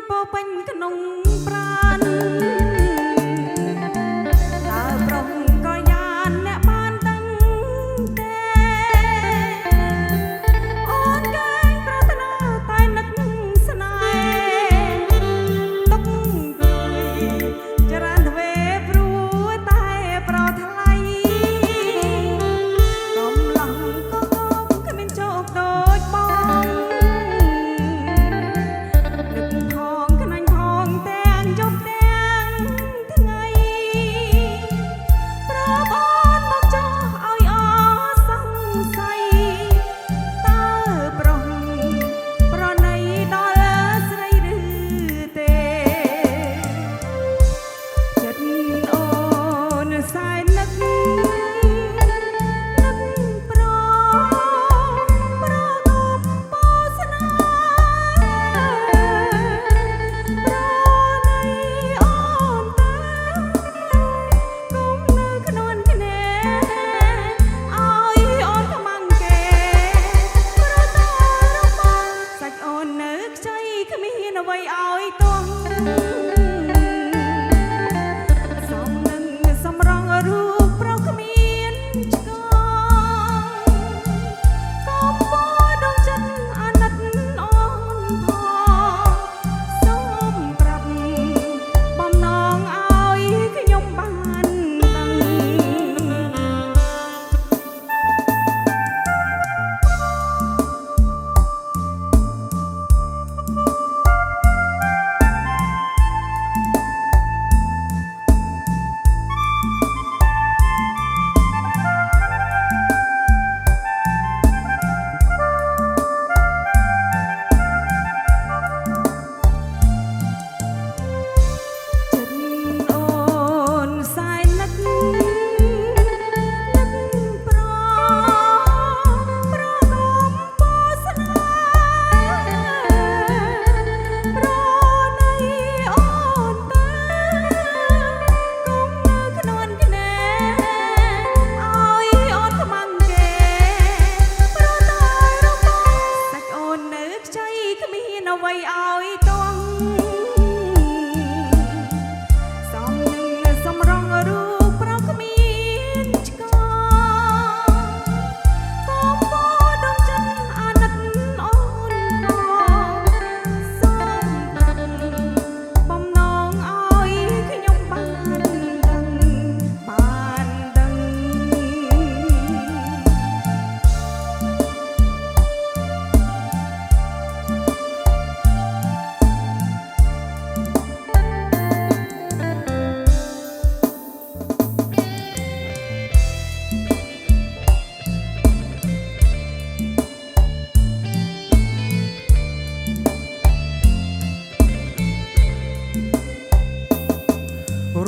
ពោពេញក្នុងប្រាណតើប្រុសក៏យ៉ាងអ្នកបានដឹងទេអូនកែងប្រាថ្នាតែនឹកស្នេហ៍ទុករួយចរានទ្វេព្រោះតែប្រថ្លៃកំឡោះក៏គ្មានជោគដូចបង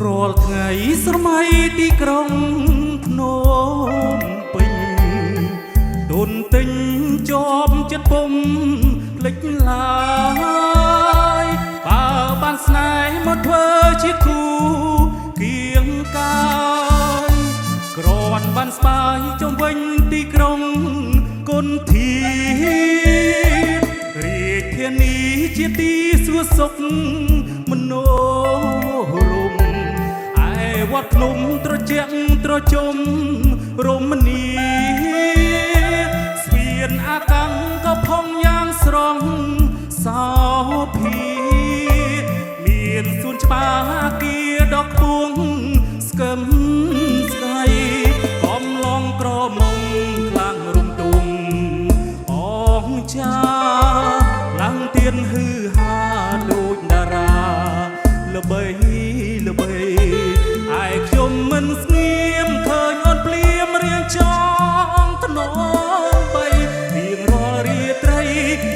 រាល់ថ្ងៃស្រមៃទីក្រុងភ្នំពេញទុនទិញជាប់ចិត្តពុំភ្លេចឡើយបើបានស្នេហ៍មកធ្វើជាគូគៀងកាយគ្រាន់បានស្បាយជុំវិញទីក្រុងគុនធារាជធានីជាទីសួសុខមនោរម្យវត្តភ្នំត្រជាក់ត្រជុំរមនីស្ពានអាកាំងក៏ផងយ៉ាងស្រស់សោភាមានសួនច្បារអាគារដ៏ខ្ពស់ស្កឹមស្កៃកំឡងក្រមុំខ្លាំងរំទុំអងចាឡើងទៀនហឺហាដូចតារាល្បីល្បីឯខ្ញុំមិនស្ងៀមឃើញអូនភ្លាមរៀងចងថ្នមបីរៀងរាល់រាត្រី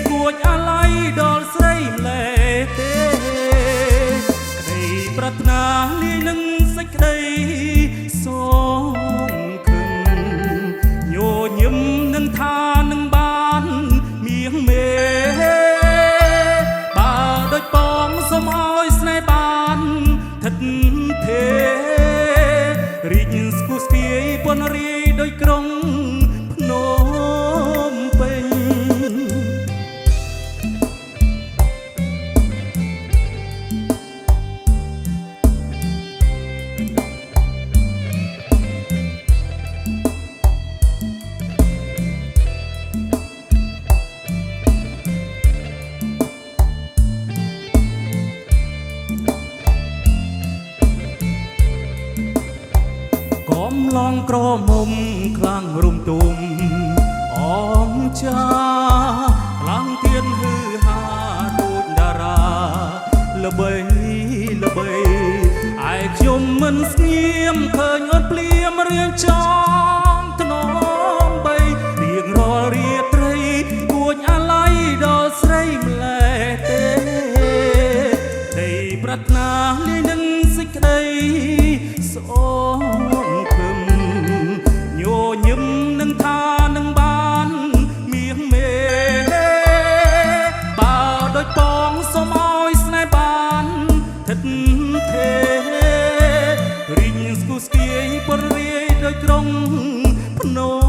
គួចអាឡ័យដល់ស្រី ក្រមុំខ្លាំងរុំទុំអងចាខ្លាំងទៀនហឺហាដូចតារាល្បីឯខ្ញុំមិនស្ងៀមឃើញអូនភ្លាមរៀងចង់ថ្នមបីរៀងរាល់រាត្រីគួចអាឡ័យដល់ស្រីម្លេះទេដីប្រាថ្នាលាយនឹងសេចក្តីសូមភឹមញញឹមនឹងថានឹងបានមៀងមេបើដូចបងសូមឲ្យស្នេហ៍បានថិតទេរីងស្គូស្គាយពនរាយដោយក្រុងភ្នំ